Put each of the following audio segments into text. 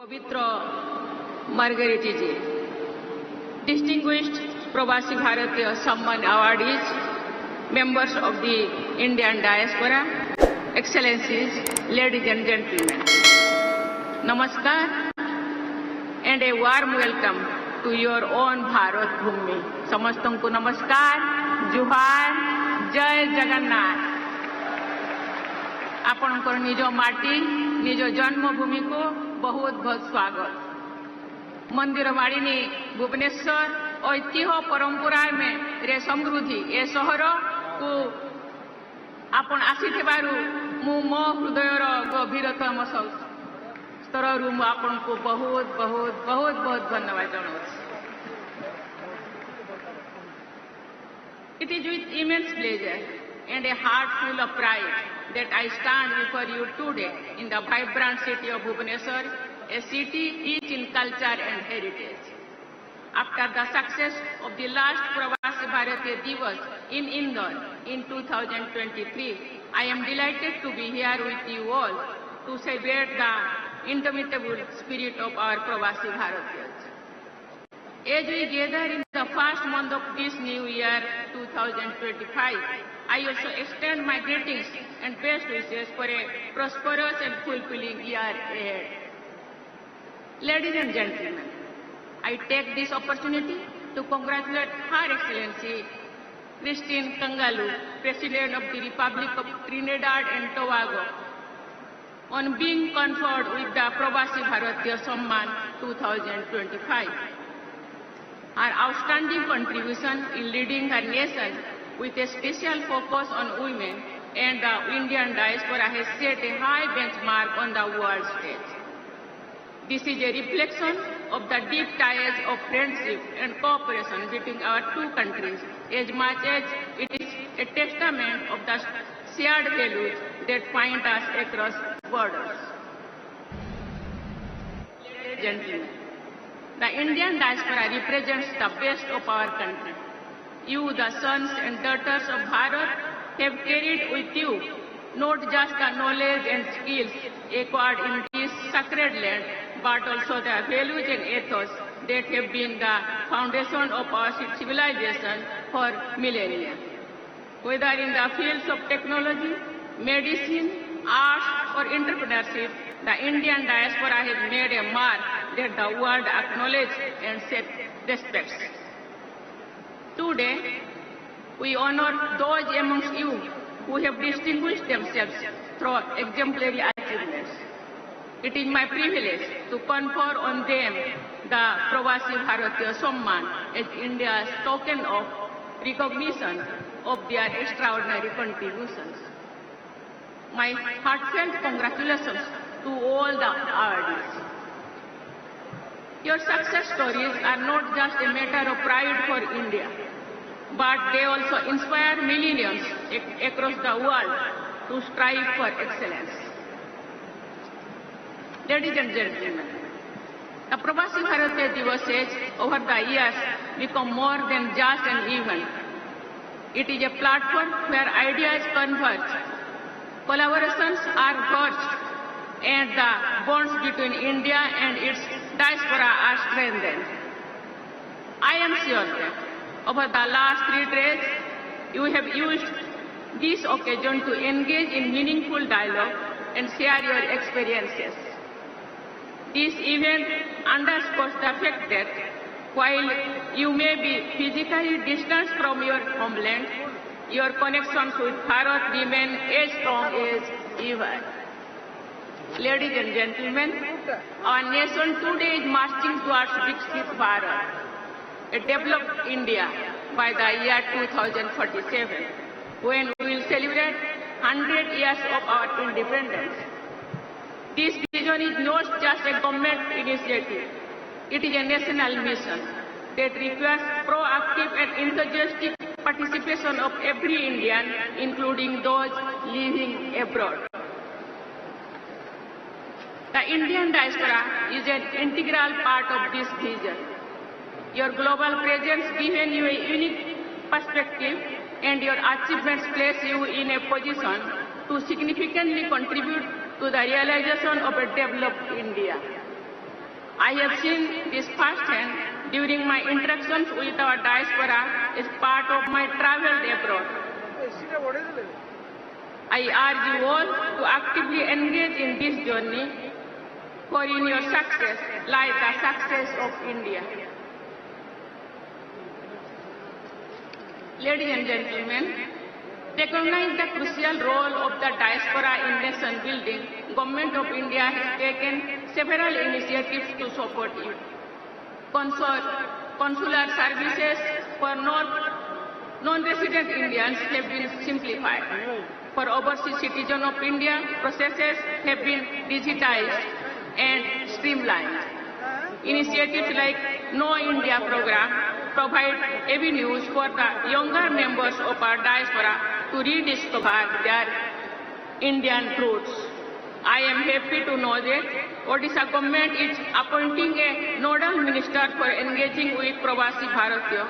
पवित्र मार्गरेटी जी, distinguished Pravasi Bharatiya Samman awardees, members of the Indian diaspora, excellencies, ladies and gentlemen, namaskar and a warm welcome to your own Bharat Bhumi. समस्तों को नमस्कार, जुहार, जय जगन्नाथ। आपणकर निज माटी, निज जन्मभूमि को बहुत बहुत स्वागत। मंदिर मालिनी भुवनेश्वर ऐतिह्य परंपरा में रे समृद्धि ए सहर को आपण आसीथिबारु मु मो हृदयर गभीरतम स्तररु मु आपण को बहुत बहुत बहुत बहुत धन्यवाद जनाउछि। It is with immense pleasure and a heart full of pride that I stand before you today in the vibrant city of Bhubaneswar, a city rich in culture and heritage. After the success of the last Pravasi Bharatiya Divas in Indore in 2023, I am delighted to be here with you all to celebrate the indomitable spirit of our Pravasi Bharatiyas. As we gather in the first month of this new year 2025, I also extend my greetings and best wishes for a prosperous and fulfilling year ahead. Ladies and gentlemen, I take this opportunity to congratulate Her Excellency Christine Kangalu, President of the Republic of Trinidad and Tobago, on being conferred with the Pravasi Bharatiya Samman 2025. Her outstanding contribution in leading her nation with a special focus on women and the Indian diaspora has set a high benchmark on the world stage. This is a reflection of the deep ties of friendship and cooperation between our two countries, as much as it is a testament of the shared values that bind us across borders. Ladies and gentlemen, the Indian diaspora represents the best of our country. You, the sons and daughters of Bharat, have carried with you not just the knowledge and skills acquired in this sacred land, but also the values and ethos that have been the foundation of our civilization for millennia. Whether in the fields of technology, medicine, arts, or entrepreneurship, the Indian diaspora has made a mark that the world acknowledges and respects. Today, we honor those amongst you who have distinguished themselves through exemplary achievements. It is my privilege to confer on them the Pravasi Bharatiya Samman as India's token of recognition of their extraordinary contributions. My heartfelt congratulations to all the awardees. Your success stories are not just a matter of pride for India, but they also inspire millions across the world to strive for excellence. Ladies and gentlemen, the Pravasi Bharatiya Divas over the years become more than just an event. It is a platform where ideas converge, collaborations are forged, and the bonds between India and its diaspora are strengthened. I am sure that over the last 3 days, you have used this occasion to engage in meaningful dialogue and share your experiences. This event underscores the fact that while you may be physically distant from your homeland, your connections with Bharat remain as strong as ever. Ladies and gentlemen, our nation today is marching towards Viksit Bharat, a developed India by the year 2047, when we will celebrate 100 years of our independence. This vision is not just a government initiative, it is a national mission that requires proactive and enthusiastic participation of every Indian, including those living abroad. The Indian diaspora is an integral part of this vision. Your global presence gives you a unique perspective, and your achievements place you in a position to significantly contribute to the realization of a developed India. I have seen this firsthand during my interactions with our diaspora as part of my travel abroad. I urge you all to actively engage in this journey, for in your success lies the success of India. Ladies and gentlemen, recognize the crucial role of the diaspora in nation building. Government of India has taken several initiatives to support you. Consular services for non-resident Indians have been simplified. For overseas citizens of India, processes have been digitized and streamlined. Initiatives like No India program provide avenues for the younger members of our diaspora to rediscover their Indian roots. I am happy to know that Odisha government is appointing a nodal minister for engaging with Pravasi Bharatiya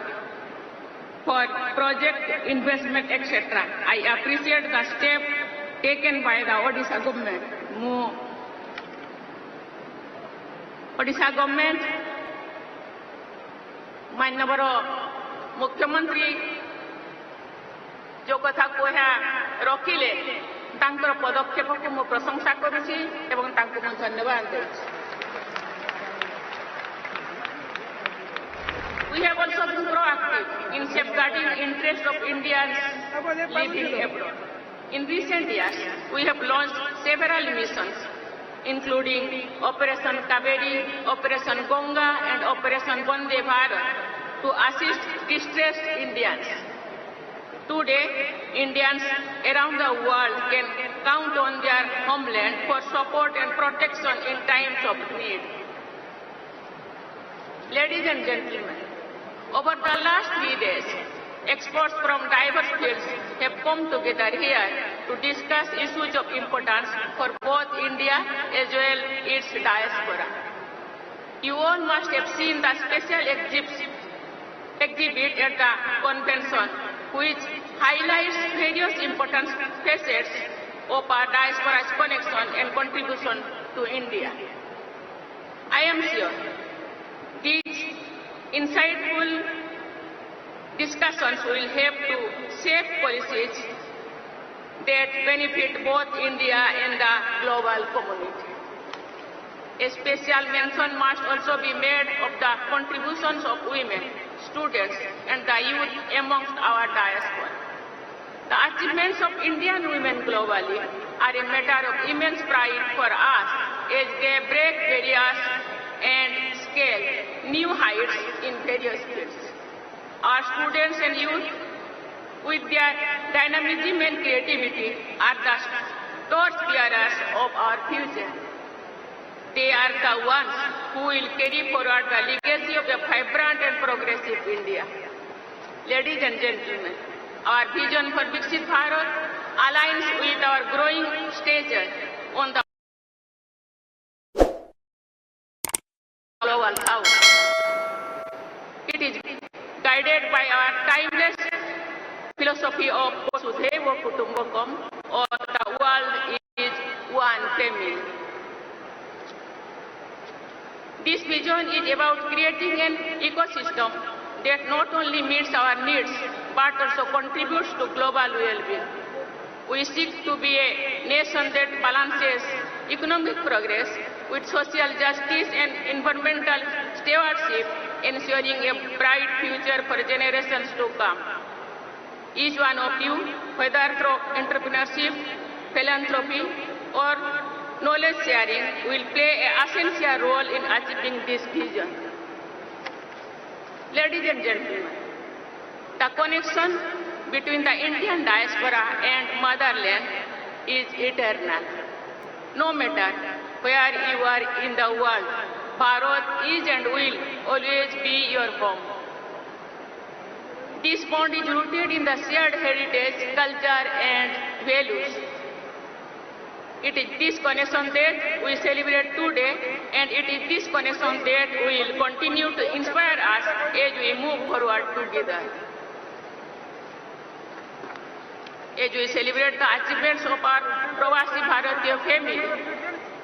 for project investment, etc. I appreciate the step taken by the Odisha government. Odisha government, माननीय मुख्यमंत्री जो कथा कहा रखिले तांकर पदक्षेप को मु प्रशंसा करुछि एवं तांको मु धन्यवाद देछि. We have also been proactive in safeguarding interests of Indians living abroad. In recent years, we have launched several missions, including Operation Kaveri, Operation Ganga, and Operation Vande Bharat, to assist distressed Indians. Today, Indians around the world can count on their homeland for support and protection in times of need. Ladies and gentlemen, over the last 3 days, experts from diverse fields have come together here to discuss issues of importance for both India as well as its diaspora. You all must have seen the special exhibit at the convention, which highlights various important facets of our diaspora's connection and contribution to India. I am sure these insightful discussions will help to shape policies that benefit both India and the global community. A special mention must also be made of the contributions of women, students, and the youth amongst our diaspora. The achievements of Indian women globally are a matter of immense pride for us as they break barriers and scale new heights in various fields. Our students and youth, with their dynamism and creativity, are the torchbearers of our future. They are the ones who will carry forward the legacy of a vibrant and progressive India. Ladies and gentlemen, our vision for Viksit Bharat aligns with our growing stature on the global south. It is guided by our timeless philosophy of Vasudhaiva Kutumbakam, or the world is one family. This vision is about creating an ecosystem that not only meets our needs but also contributes to global well-being. We seek to be a nation that balances economic progress with social justice and environmental stewardship, ensuring a bright future for generations to come. Each one of you, whether through entrepreneurship, philanthropy, or knowledge sharing, will play an essential role in achieving this vision. Ladies and gentlemen, the connection between the Indian diaspora and motherland is eternal. No matter where you are in the world, Bharat is and will always be your home. This bond is rooted in the shared heritage, culture, and values. It is this connection that we celebrate today, and it is this connection that will continue to inspire us as we move forward together. As we celebrate the achievements of our Pravasi Bharatiya family,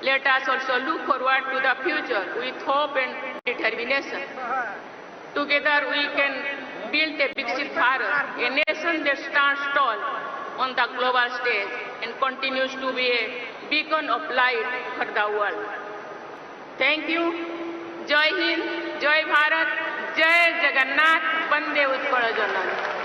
Let us also look forward to the future with hope and determination. Together we can build a Viksit Bharat, a nation that stands tall on the global stage and continues to be a beacon of light for the world. Thank you. Jai Hind, Jai Bharat, Jai Jagannath, Vande Utkal Janani.